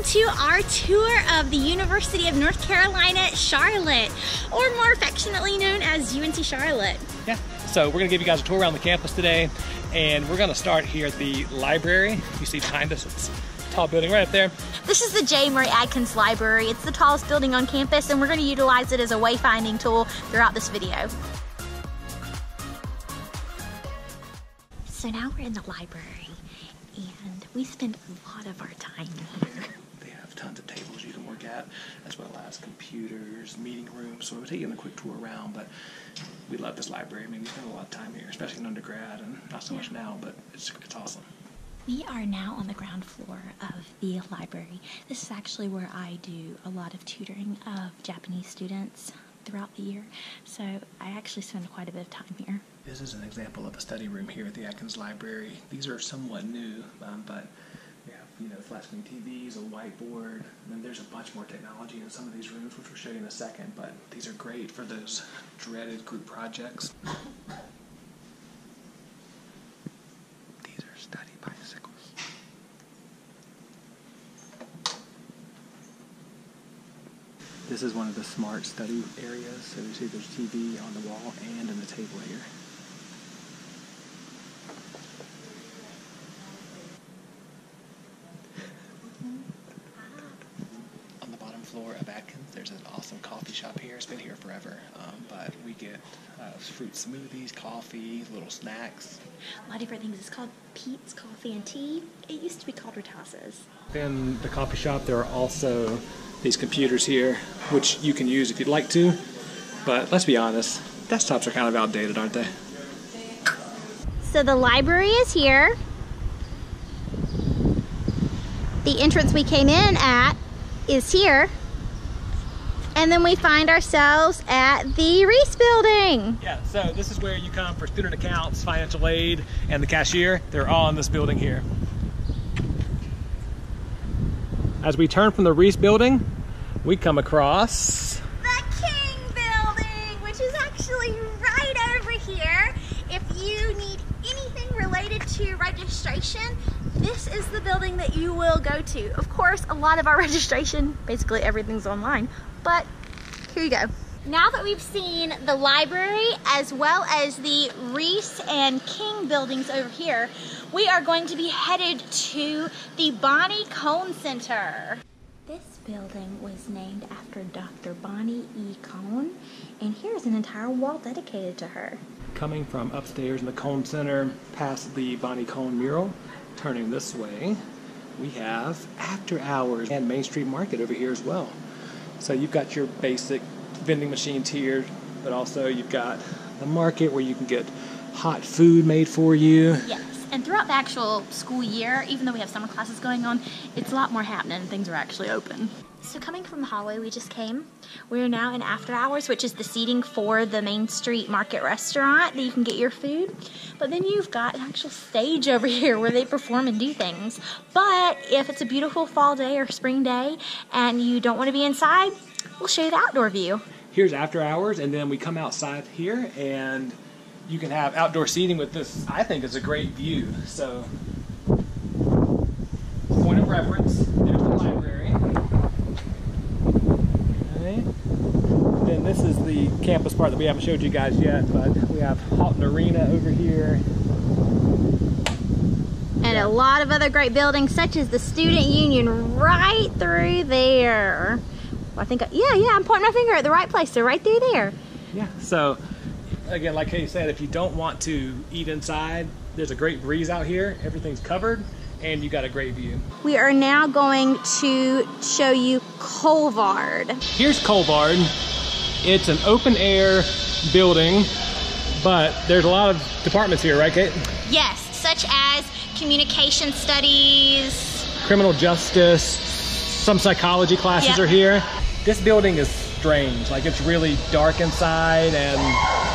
to our tour of the University of North Carolina, Charlotte, or more affectionately known as UNC Charlotte. Yeah, so we're gonna give you guys a tour around the campus today, and we're gonna start here at the library. You see behind us, it's a tall building right up there. This is the J. Murray Adkins Library. It's the tallest building on campus, and we're gonna utilize it as a wayfinding tool throughout this video. So now we're in the library, and we spend a lot of our time here. They have tons of tables you can work at, as well as computers, meeting rooms. So we'll take you on a quick tour around, but we love this library. I mean, we spend a lot of time here, especially in undergrad, and not so much now, but it's awesome. We are now on the ground floor of the library. This is actually where I do a lot of tutoring of Japanese students throughout the year, so I actually spend quite a bit of time here. This is an example of a study room here at the Adkins Library. These are somewhat new, but we have, flat screen TVs, a whiteboard, and then there's a bunch more technology in some of these rooms, which we'll show you in a second, but these are great for those dreaded group projects. These are study bicycles. This is one of the smart study areas, so you see there's TV on the wall and in the table here. On the bottom floor of Adkins, there's an awesome coffee shop here. It's been here forever, but we get fruit smoothies, coffee, little snacks. A lot of different things. It's called Pete's Coffee and Tea. It used to be called Ratassa's. In the coffee shop, there are also these computers here, which you can use if you'd like to, but let's be honest, desktops are kind of outdated, aren't they? So the library is here. The entrance we came in at is here. And then we find ourselves at the Reese building. Yeah, so this is where you come for student accounts, financial aid, and the cashier. They're all in this building here. As we turn from the Reese building, we come across the King building, which is actually right over here. If you need anything related to registration, this is the building that you will go to. Of course, a lot of our registration, basically everything's online, but here you go. Now that we've seen the library as well as the Reese and King buildings over here, we are going to be headed to the Bonnie Cone Center. This building was named after Dr. Bonnie E. Cone, and here's an entire wall dedicated to her. Coming from upstairs in the Cone Center, past the Bonnie Cone mural, turning this way, we have After Hours and Main Street Market over here as well. So you've got your basic vending machines here, but also you've got the market where you can get hot food made for you. Yes, and throughout the actual school year, even though we have summer classes going on, it's a lot more happening and things are actually open. So coming from the hallway we just came, we are now in After Hours, which is the seating for the Main Street Market restaurant that you can get your food. But then you've got an actual stage over here where they perform and do things. But if it's a beautiful fall day or spring day and you don't want to be inside, we'll show you the outdoor view. Here's After Hours, and then we come outside here and you can have outdoor seating with this. I think is a great view. So, point of reference, there's the library. Okay. Then this is the campus part that we haven't showed you guys yet, but we have Houghton Arena over here. And a lot of other great buildings, such as the Student Union right through there. I think, yeah, I'm pointing my finger at the right place. They're right through there. Yeah, so again, like Katie said, if you don't want to eat inside, there's a great breeze out here. Everything's covered, and you got a great view. We are now going to show you Colvard. Here's Colvard. It's an open air building, but there's a lot of departments here, right, Kate? Yes, such as communication studies, criminal justice, some psychology classes are here. This building is strange. Like, it's really dark inside and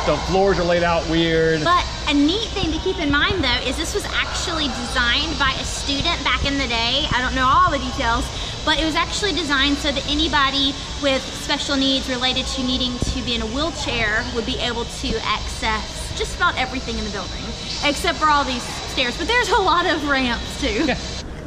the floors are laid out weird. But a neat thing to keep in mind though is this was actually designed by a student back in the day. I don't know all the details, but it was actually designed so that anybody with special needs related to needing to be in a wheelchair would be able to access just about everything in the building, except for all these stairs. But there's a lot of ramps too. Yeah.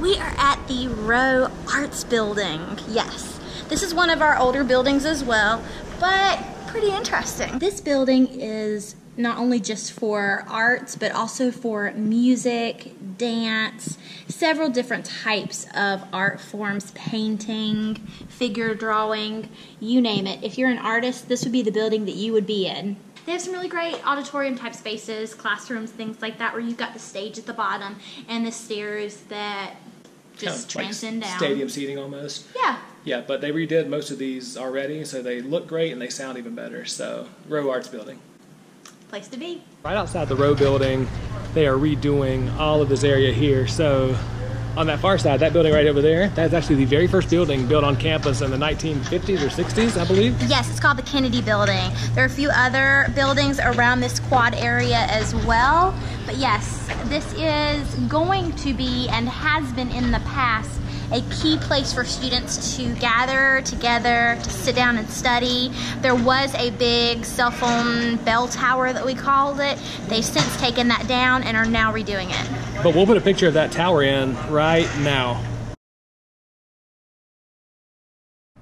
We are at the Rowe Arts Building. Yes, this is one of our older buildings as well, but pretty interesting. This building is not only just for arts, but also for music, dance, several different types of art forms, painting, figure drawing, you name it. If you're an artist, this would be the building that you would be in. They have some really great auditorium type spaces, classrooms, things like that, where you've got the stage at the bottom and the stairs that just transcend down. Stadium seating almost. Yeah. Yeah, but they redid most of these already, so they look great and they sound even better. So, Rowe Arts Building. Place to be. Right outside the Rowe building, they are redoing all of this area here. So on that far side, that building right over there, that's actually the very first building built on campus in the 1950s or 60s, I believe. Yes, it's called the Kennedy Building. There are a few other buildings around this quad area as well. But yes, this is going to be, and has been in the past, a key place for students to gather together, to sit down and study. There was a big cell phone bell tower that we called it. They've since taken that down and are now redoing it. But we'll put a picture of that tower in right now.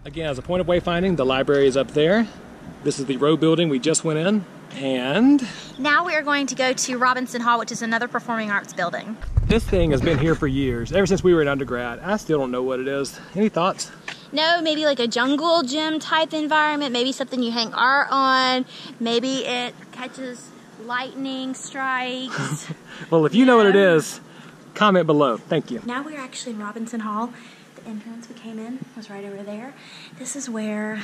Again, as a point of wayfinding, the library is up there. This is the Rowe building we just went in. And now we are going to go to Robinson Hall, which is another performing arts building. This thing has been here for years, ever since we were in undergrad. I still don't know what it is. Any thoughts? No, maybe like a jungle gym type environment, maybe something you hang art on, maybe it catches lightning strikes. Well, if you know what it is, comment below. Thank you. Now we're actually in Robinson Hall. The entrance we came in was right over there. This is where,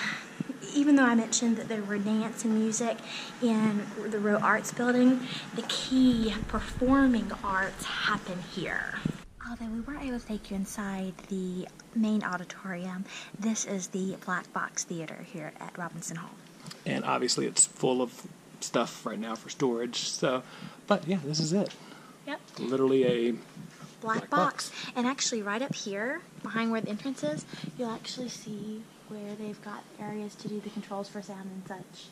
even though I mentioned that there were dance and music in the Rowe Arts Building, the key performing arts happen here. Although we weren't able to take you inside the main auditorium, this is the Black Box Theater here at Robinson Hall. And obviously it's full of stuff right now for storage. So, but yeah, this is it. Yep. Literally a black box. And actually right up here, behind where the entrance is, you'll actually see where they've got areas to do the controls for sound and such.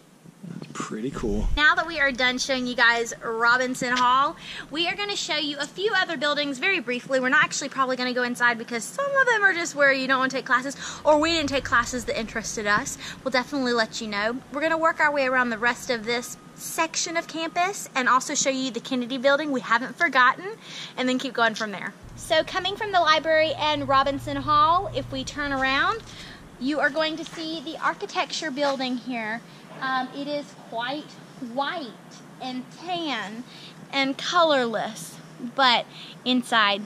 Pretty cool. Now that we are done showing you guys Robinson Hall, we are going to show you a few other buildings very briefly. We're not actually probably going to go inside because some of them are just where you don't want to take classes, or we didn't take classes that interested us. We'll definitely let you know. We're going to work our way around the rest of this section of campus and also show you the Kennedy Building we haven't forgotten, and then keep going from there. So coming from the library and Robinson Hall, if we turn around, you are going to see the architecture building here. It is quite white and tan and colorless, but inside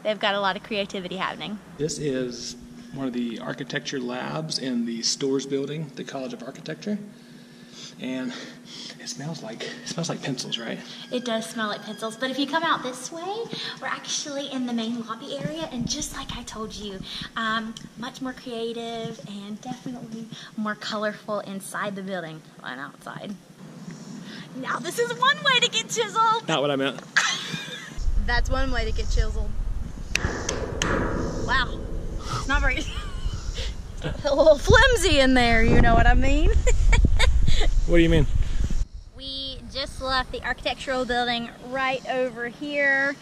they've got a lot of creativity happening. This is one of the architecture labs in the Stores building, the College of Architecture. And it smells like pencils, right? It does smell like pencils, but if you come out this way, we're actually in the main lobby area, and just like I told you, much more creative and definitely more colorful inside the building than outside. Now this is one way to get chiseled. Not what I meant. That's one way to get chiseled. Wow, it's not very, it's a little flimsy in there, you know what I mean? What do you mean? We just left the architectural building right over here.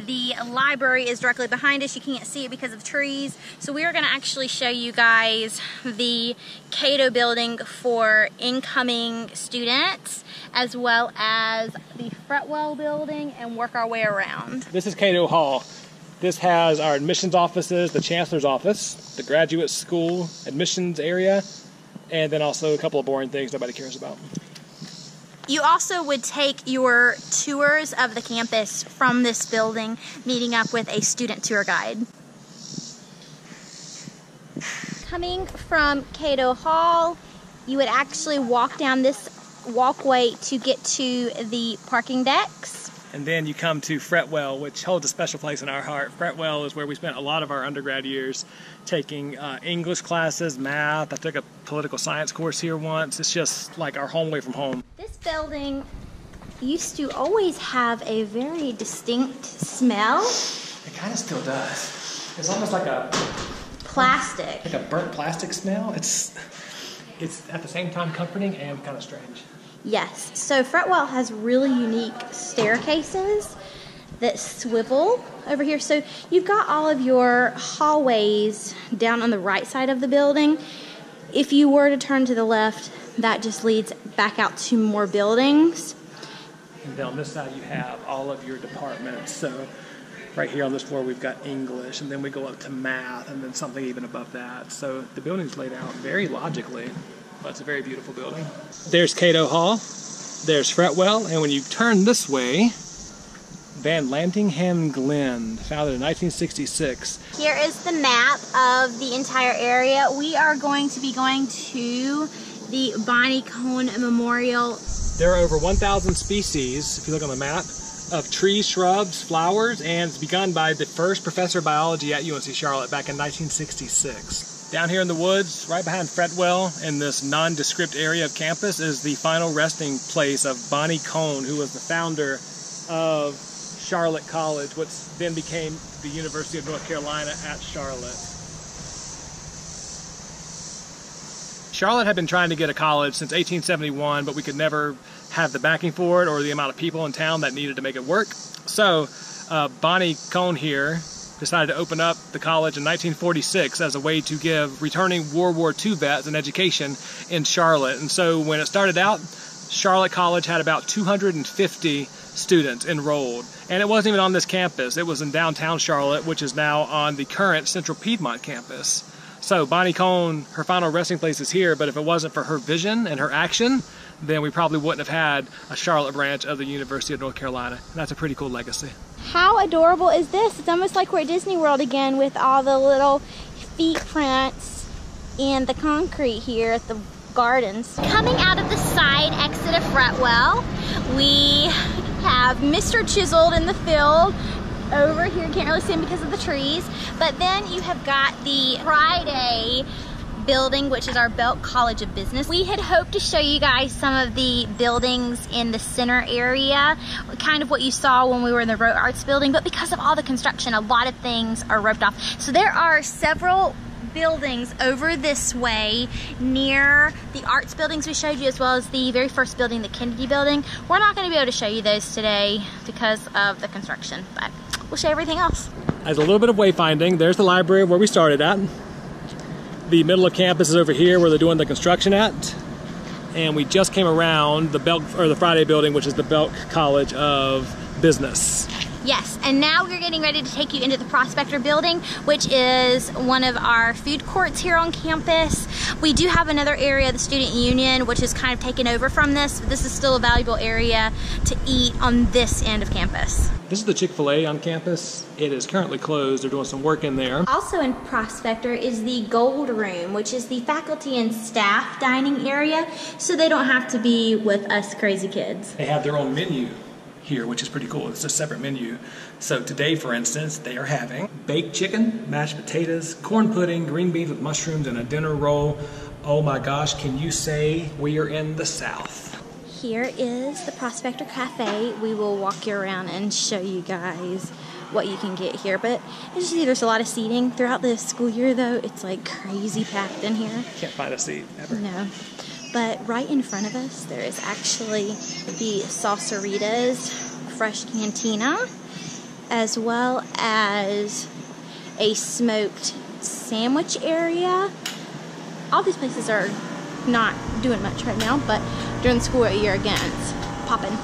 The library is directly behind us. You can't see it because of trees. So we are going to actually show you guys the Cato building for incoming students, as well as the Fretwell building, and work our way around. This is Cato Hall. This has our admissions offices, the chancellor's office, the graduate school admissions area, and then also a couple of boring things nobody cares about. You also would take your tours of the campus from this building, meeting up with a student tour guide. Coming from Cato Hall, you would actually walk down this walkway to get to the parking decks. And then you come to Fretwell, which holds a special place in our heart. Fretwell is where we spent a lot of our undergrad years taking English classes, math. I took a political science course here once. It's just like our home away from home. This building used to always have a very distinct smell. It kind of still does. It's almost like a plastic. Like a burnt plastic smell. It's at the same time comforting and kind of strange. Yes, so Fretwell has really unique staircases that swivel over here. So you've got all of your hallways down on the right side of the building. If you were to turn to the left, that just leads back out to more buildings. And then on this side you have all of your departments. So right here on this floor we've got English, and then we go up to math, and then something even above that. So the building's laid out very logically, but it's a very beautiful building. There's Cato Hall, there's Fretwell, and when you turn this way, Van Lantingham Glen, founded in 1966. Here is the map of the entire area. We are going to be going to the Bonnie Cone Memorial. There are over 1,000 species, if you look on the map, of trees, shrubs, flowers, and it's begun by the first professor of biology at UNC Charlotte back in 1966. Down here in the woods, right behind Fretwell, in this nondescript area of campus, is the final resting place of Bonnie Cone, who was the founder of Charlotte College, which then became the University of North Carolina at Charlotte. Charlotte had been trying to get a college since 1871, but we could never have the backing for it or the amount of people in town that needed to make it work. So Bonnie Cone here decided to open up the college in 1946 as a way to give returning World War II vets an education in Charlotte. And so when it started out, Charlotte College had about 250 students enrolled. And it wasn't even on this campus. It was in downtown Charlotte, which is now on the current Central Piedmont campus. So Bonnie Cone, her final resting place is here, but if it wasn't for her vision and her action, then we probably wouldn't have had a Charlotte branch of the University of North Carolina. And that's a pretty cool legacy. How adorable is this? It's almost like we're at Disney World again with all the little feet prints and the concrete here at the gardens. Coming out of the side exit of Fretwell, we have Mr. Chiseled in the field over here. Can't really see him because of the trees. But then you have got the Friday building, which is our Belk College of Business. We had hoped to show you guys some of the buildings in the center area, kind of what you saw when we were in the Rote Arts building, but because of all the construction, a lot of things are roped off. So there are several buildings over this way near the arts buildings we showed you, as well as the very first building, the Kennedy building. We're not going to be able to show you those today because of the construction, but we'll show everything else. As a little bit of wayfinding, there's the library where we started at. The middle of campus is over here where they're doing the construction at. And we just came around the Belk, or the Friday building, which is the Belk College of Business. Yes, and now we're getting ready to take you into the Prospector building, which is one of our food courts here on campus. We do have another area, the Student Union, which is kind of taken over from this, but this is still a valuable area to eat on this end of campus. This is the Chick-fil-A on campus. It is currently closed. They're doing some work in there. Also in Prospector is the Gold Room, which is the faculty and staff dining area, so they don't have to be with us crazy kids. They have their own menu here, which is pretty cool. It's a separate menu. So today, for instance, they are having baked chicken, mashed potatoes, corn pudding, green beans with mushrooms, and a dinner roll. Oh my gosh, can you say we are in the South? Here is the Prospector Cafe. We will walk you around and show you guys what you can get here. But as you see, there's a lot of seating throughout the school year, though. It's like crazy packed in here. Can't find a seat ever. No. But right in front of us, there is actually the Salsaritas Fresh Cantina, as well as a smoked sandwich area. All these places are not doing much right now, but during the school year, again, it's popping.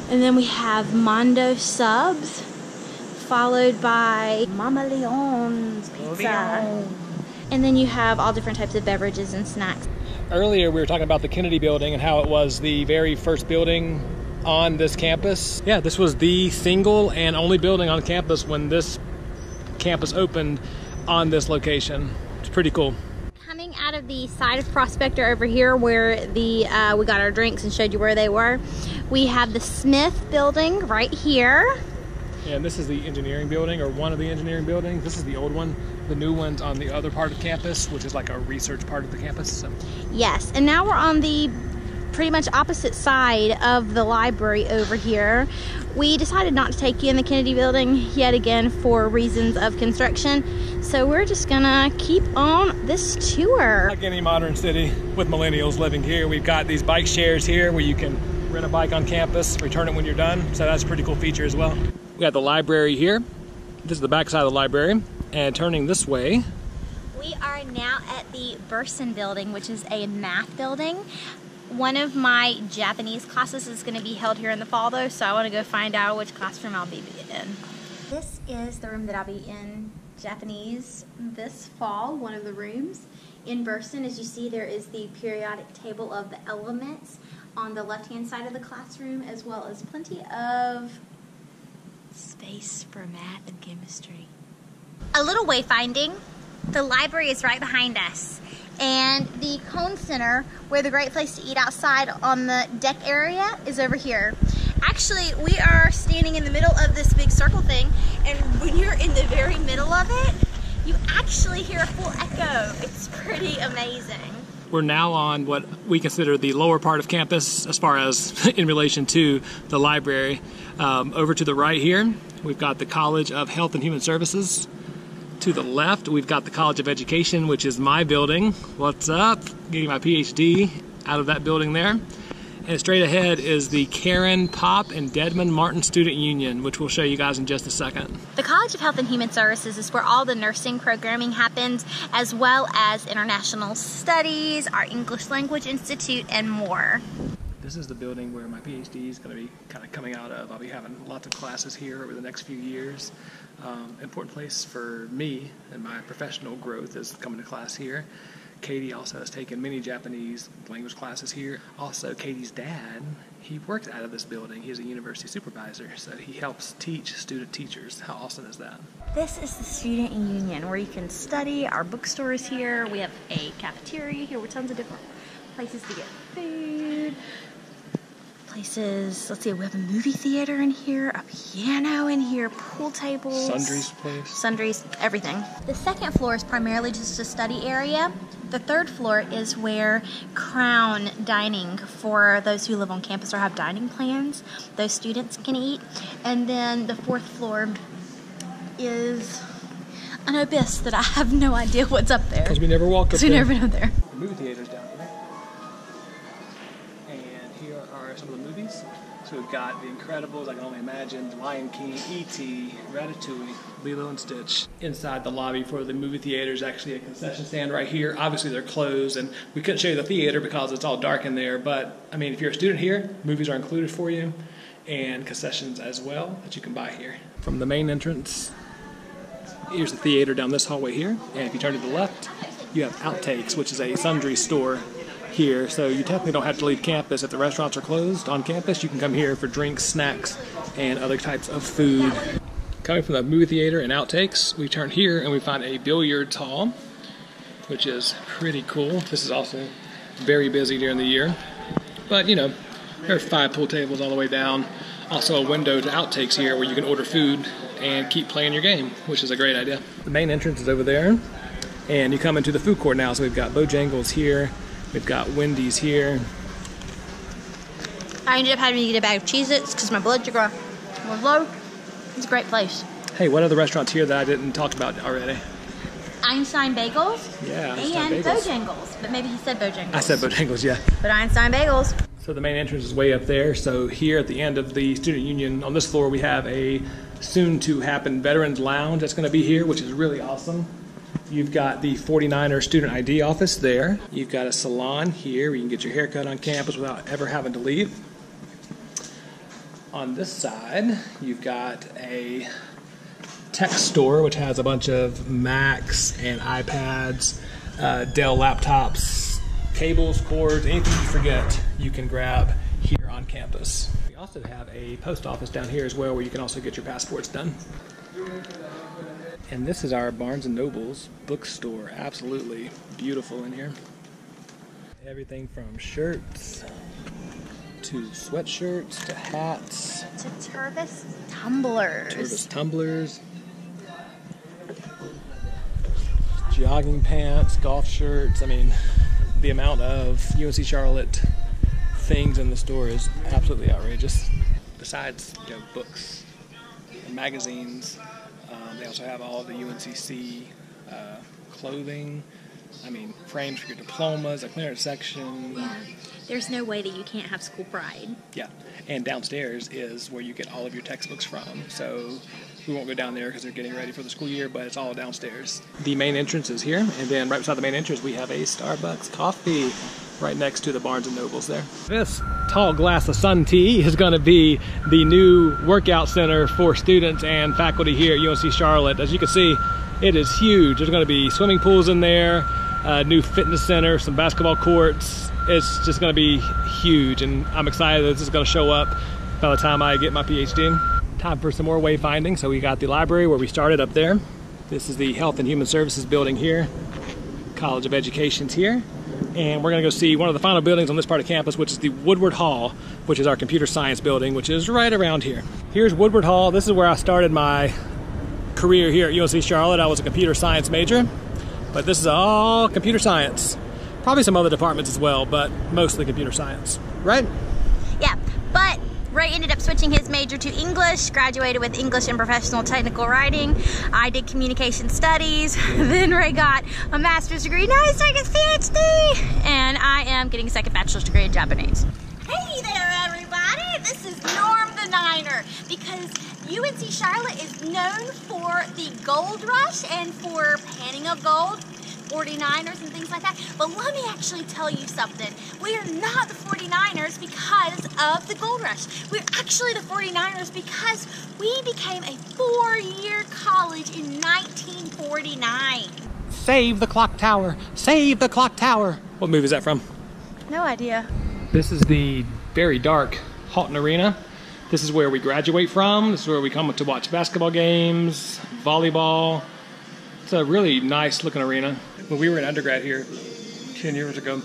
And then we have Mondo Subs, followed by Mama Leon's Pizza. And then you have all different types of beverages and snacks. Earlier we were talking about the Kennedy building and how it was the very first building on this campus. Yeah, this was the single and only building on campus when this campus opened on this location. It's pretty cool. Coming out of the side of Prospector over here where the we got our drinks and showed you where they were, we have the Smith building right here. Yeah, and this is the engineering building, or one of the engineering buildings. This is the old one. The new one's on the other part of campus, which is like a research part of the campus. So. Yes, and now we're on the pretty much opposite side of the library over here. We decided not to take you in the Kennedy building yet again for reasons of construction. So we're just gonna keep on this tour. Like any modern city with millennials living here, we've got these bike shares here where you can rent a bike on campus, return it when you're done. So that's a pretty cool feature as well. We have the library here. This is the back side of the library. And turning this way, we are now at the Burson building, which is a math building. One of my Japanese classes is going to be held here in the fall though, so I want to go find out which classroom I'll be in. This is the room that I'll be in Japanese this fall, one of the rooms. In Burson, as you see, there is the periodic table of the elements on the left-hand side of the classroom, as well as plenty of space for math and chemistry. A little wayfinding. The library is right behind us, and the Cone Center, where the great place to eat outside on the deck area, is over here. Actually, we are standing in the middle of this big circle thing, and when you're in the very middle of it, you actually hear a full echo. It's pretty amazing. we're now on what we consider the lower part of campus as far as in relation to the library. Over to the right here, we've got the College of Health and Human Services. To the left, we've got the College of Education, which is my building. What's up? Getting my PhD out of that building there. And straight ahead is the Karen, Pop, and Dedmon Martin Student Union, which we'll show you guys in just a second. The College of Health and Human Services is where all the nursing programming happens, as well as international studies, our English Language Institute, and more. This is the building where my PhD is going to be kind of coming out of. I'll be having lots of classes here over the next few years. Important place for me and my professional growth is coming to class here. Katie also has taken many Japanese language classes here. Also, Katie's dad, he works out of this building. He's a university supervisor, so he helps teach student teachers. How awesome is that? This is the Student Union, where you can study. Our bookstore is here. We have a cafeteria here with tons of different places to get food. Places, let's see, we have a movie theater in here, a piano in here, pool tables. Sundries place. Sundries, everything. The second floor is primarily just a study area. The third floor is where Crown Dining, for those who live on campus or have dining plans, those students can eat. And then the fourth floor is an abyss that I have no idea what's up there. Because we never walked up there. We never been up there. The movie theater's down there. And here are some of the movies. So we've got The Incredibles, I can only imagine, Lion King, E.T., Ratatouille, Lilo and Stitch. Inside the lobby for the movie theater is actually a concession stand right here. Obviously they're closed, and we couldn't show you the theater because it's all dark in there, but I mean, if you're a student here, movies are included for you, and concessions as well that you can buy here. From the main entrance, here's the theater down this hallway here, and if you turn to the left, you have Outtakes, which is a sundry store here, so you technically don't have to leave campus. If the restaurants are closed on campus, you can come here for drinks, snacks, and other types of food. Coming from the movie theater and Outtakes, we turn here and we find a billiards hall, which is pretty cool. This is also very busy during the year, but you know, there are 5 pool tables all the way down. Also a window to Outtakes here where you can order food and keep playing your game, which is a great idea. The main entrance is over there, and you come into the food court now. So we've got Bojangles here, we've got Wendy's here. I ended up having to get a bag of Cheez-Its because my blood sugar was low. It's a great place. Hey, what other restaurants here that I didn't talk about already? Einstein Bagels. Yeah, Einstein and Bagels. Bojangles. But maybe he said Bojangles. I said Bojangles, yeah. But Einstein Bagels. So the main entrance is way up there. So here at the end of the Student Union, on this floor, we have a soon-to-happen Veterans Lounge that's going to be here, which is really awesome. You've got the 49er Student ID office there. You've got a salon here where you can get your hair cut on campus without ever having to leave. On this side, you've got a tech store, which has a bunch of Macs and iPads, Dell laptops, cables, cords, anything you forget, you can grab here on campus. We also have a post office down here as well, where you can also get your passports done. And this is our Barnes & Noble's bookstore. Absolutely beautiful in here. Everything from shirts to sweatshirts to hats. To Tervis tumblers. Tervis tumblers. Jogging pants, golf shirts. I mean, the amount of UNC Charlotte things in the store is absolutely outrageous. Besides, you know, books and magazines, they also have all the UNCC clothing, I mean, frames for your diplomas, a clearance section. Yeah. There's no way that you can't have school pride. Yeah. And downstairs is where you get all of your textbooks from. So we won't go down there because they're getting ready for the school year, but it's all downstairs. The main entrance is here, and then right beside the main entrance we have a Starbucks coffee right next to the Barnes & Nobles there. This tall glass of sun tea is going to be the new workout center for students and faculty here at UNC Charlotte. As you can see, it is huge. There's going to be swimming pools in there, a new fitness center, some basketball courts. It's just going to be huge, and I'm excited that this is going to show up by the time I get my PhD. Time for some more wayfinding. So we got the library where we started up there. This is the Health and Human Services building here. College of Education's here. And we're going to go see one of the final buildings on this part of campus, which is the Woodward Hall, which is our computer science building, which is right around here. Here's Woodward Hall. This is where I started my career here at UNC Charlotte. I was a computer science major, but this is all computer science. Probably some other departments as well, but mostly computer science, right? Yeah, but Ray ended up switching his major to English, graduated with English and Professional Technical Writing. I did Communication Studies. Then Ray got a master's degree. Now he's taking his PhD. And I am getting a second bachelor's degree in Japanese. Hey there, everybody. This is Norm the Niner, because UNC Charlotte is known for the gold rush and for panning of gold. 49ers and things like that. But let me actually tell you something. We are not the 49ers because of the gold rush. We're actually the 49ers because we became a 4-year college in 1949. Save the clock tower! Save the clock tower! What movie is that from? No idea. This is the very dark Houghton Arena. This is where we graduate from. This is where we come to watch basketball games, volleyball. It's a really nice looking arena. When we were in undergrad here 10 years ago,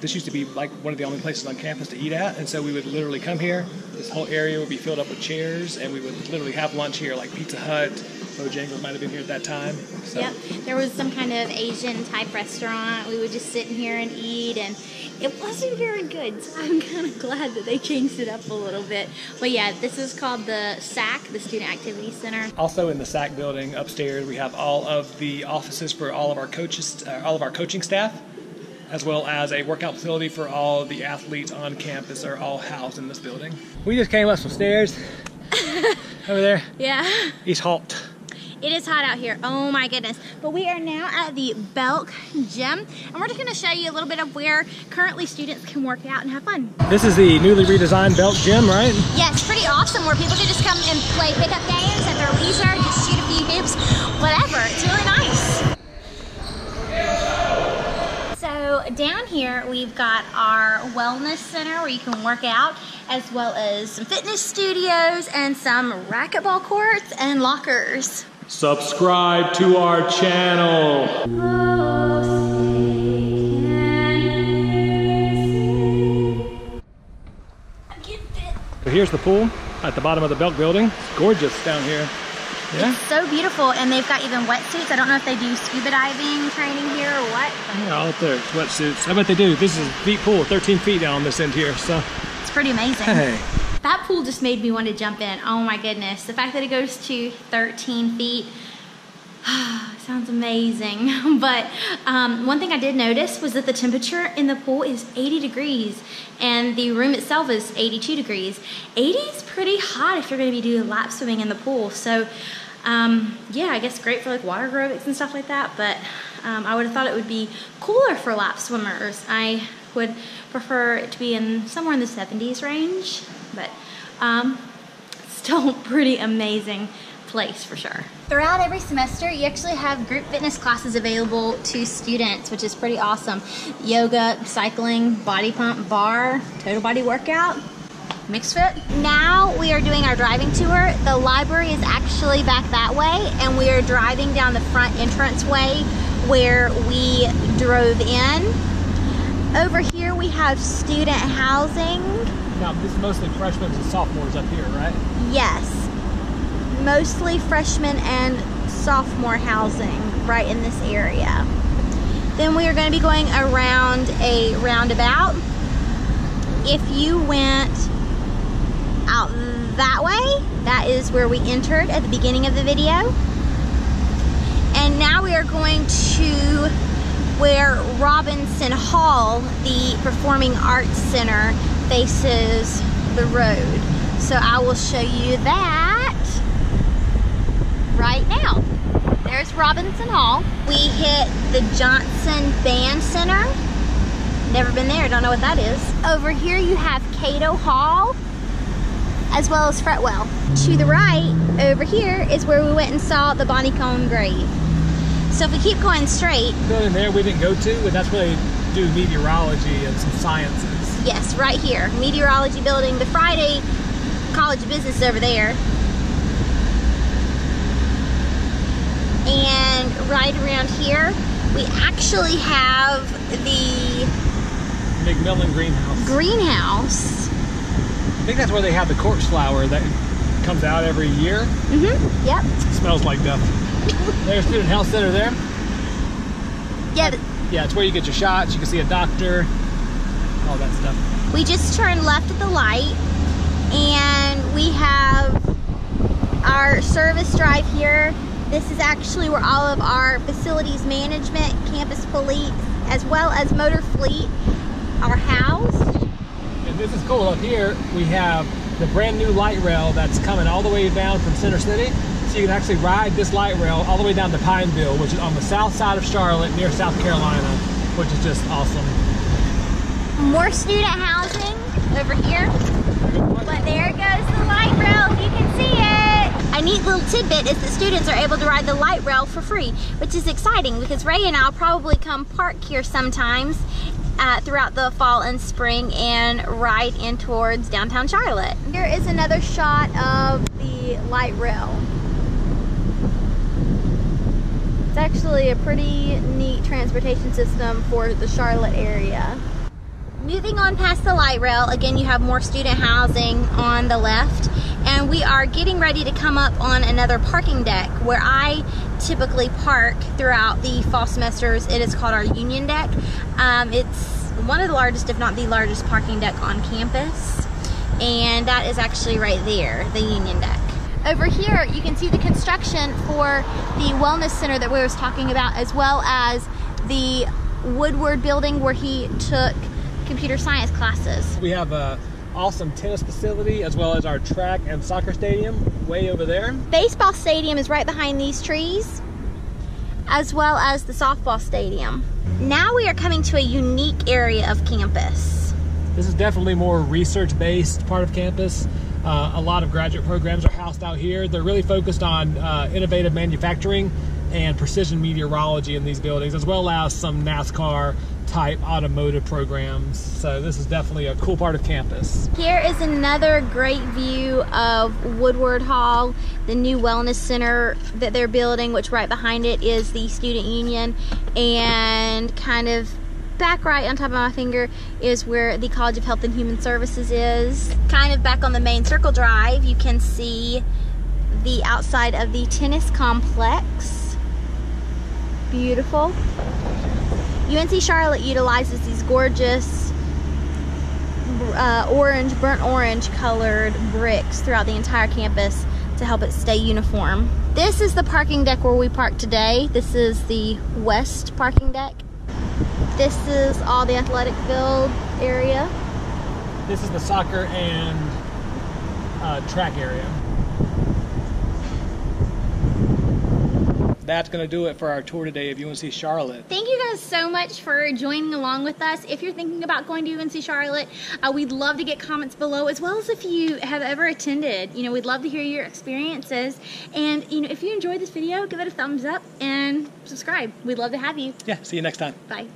this used to be like one of the only places on campus to eat at, and so we would literally come here. This whole area would be filled up with chairs, and we would literally have lunch here, like Pizza Hut. Bojangles might have been here at that time. So. Yep, there was some kind of Asian type restaurant. We would just sit in here and eat, and it wasn't very good, so I'm kind of glad that they changed it up a little bit. But yeah, this is called the SAC, the Student Activity Center. Also in the SAC building upstairs, we have all of the offices for all of our coaches, all of our coaching staff, as well as a workout facility for all of the athletes on campus are all housed in this building. We just came up some stairs over there. Yeah. It's hot. It is hot out here, oh my goodness. But we are now at the Belk Gym, and we're just gonna show you a little bit of where currently students can work out and have fun. This is the newly redesigned Belk Gym, right? Yeah, it's pretty awesome, where people can just come and play pickup games at their leisure, just shoot a few hoops, whatever. It's really nice. So down here, we've got our wellness center where you can work out, as well as some fitness studios and some racquetball courts and lockers. Subscribe to our channel. I'm getting fit. So here's the pool at the bottom of the Belk building. It's gorgeous down here. Yeah. It's so beautiful, and they've got even wetsuits. I don't know if they do scuba diving training here or what. Yeah, all up there, it's wetsuits. I bet they do. This is a deep pool, 13 feet down this end here, so. It's pretty amazing. Hey. That pool just made me want to jump in. Oh my goodness. The fact that it goes to 13 feet, sounds amazing. But one thing I did notice was that the temperature in the pool is 80 degrees and the room itself is 82 degrees. 80 is pretty hot if you're going to be doing lap swimming in the pool. So yeah, I guess great for like water aerobics and stuff like that, but I would have thought it would be cooler for lap swimmers. I would prefer it to be in somewhere in the 70s range, but still pretty amazing place for sure. Throughout every semester, you actually have group fitness classes available to students, which is pretty awesome. Yoga, cycling, body pump, bar, total body workout, mixed fit. Now we are doing our driving tour. The library is actually back that way, and we are driving down the front entrance way where we drove in. Over here we have student housing. Now, this is mostly freshmen and sophomores up here, right? Yes. Mostly freshmen and sophomore housing right in this area. Then we are going to be going around a roundabout. If you went out that way, that is where we entered at the beginning of the video. And now we are going to where Robinson Hall, the Performing Arts Center, faces the road. So I will show you that right now. There's Robinson Hall. We hit the Johnson Band Center. Never been there, don't know what that is. Over here you have Cato Hall, as well as Fretwell. To the right, over here, is where we went and saw the Bonnie Cone grave. So if we keep going straight... The building there we didn't go to, but that's where they do meteorology and some sciences. Yes, right here. Meteorology building, the Friday College of Business over there. And right around here, we actually have the McMillan Greenhouse. I think that's where they have the corpse flower that comes out every year. Mm-hmm. Yep. It smells like death. There's Student Health Center there. Yeah. Yeah, it's where you get your shots. You can see a doctor. All that stuff. We just turned left at the light, and we have our service drive here. This is actually where all of our facilities management, campus police, as well as motor fleet are housed. And this is cool. Up here we have the brand new light rail that's coming all the way down from Center City. So you can actually ride this light rail all the way down to Pineville, which is on the south side of Charlotte near South Carolina, which is just awesome. More student housing over here. But there goes the light rail, if you can see it. A neat little tidbit is that students are able to ride the light rail for free, which is exciting because Ray and I'll probably come park here sometimes throughout the fall and spring and ride in towards downtown Charlotte. Here is another shot of the light rail. It's actually a pretty neat transportation system for the Charlotte area. Moving on past the light rail, again you have more student housing on the left, and we are getting ready to come up on another parking deck where I typically park throughout the fall semesters. It is called our Union Deck. It's one of the largest, if not the largest, parking deck on campus, and that is actually right there, the Union Deck. Over here you can see the construction for the wellness center that we were talking about, as well as the Woodward building where he took computer science classes. We have a awesome tennis facility as well as our track and soccer stadium way over there. Baseball stadium is right behind these trees, as well as the softball stadium. Now we are coming to a unique area of campus. This is definitely more research-based part of campus. A lot of graduate programs are housed out here. They're really focused on innovative manufacturing and precision meteorology in these buildings, as well as some NASCAR type automotive programs. So this is definitely a cool part of campus. Here is another great view of Woodward Hall, the new wellness center that they're building, which right behind it is the student union, and kind of back right on top of my finger is where the College of Health and Human Services is. Kind of back on the main circle drive, you can see the outside of the tennis complex. Beautiful. UNC Charlotte utilizes these gorgeous burnt orange colored bricks throughout the entire campus to help it stay uniform. This is the parking deck where we parked today. This is the west parking deck. This is all the athletic field area. This is the soccer and track area. That's going to do it for our tour today of UNC Charlotte. Thank you guys so much for joining along with us. If you're thinking about going to UNC Charlotte, we'd love to get comments below, as well as if you have ever attended. You know, we'd love to hear your experiences. And, you know, if you enjoyed this video, give it a thumbs up and subscribe. We'd love to have you. Yeah, see you next time. Bye.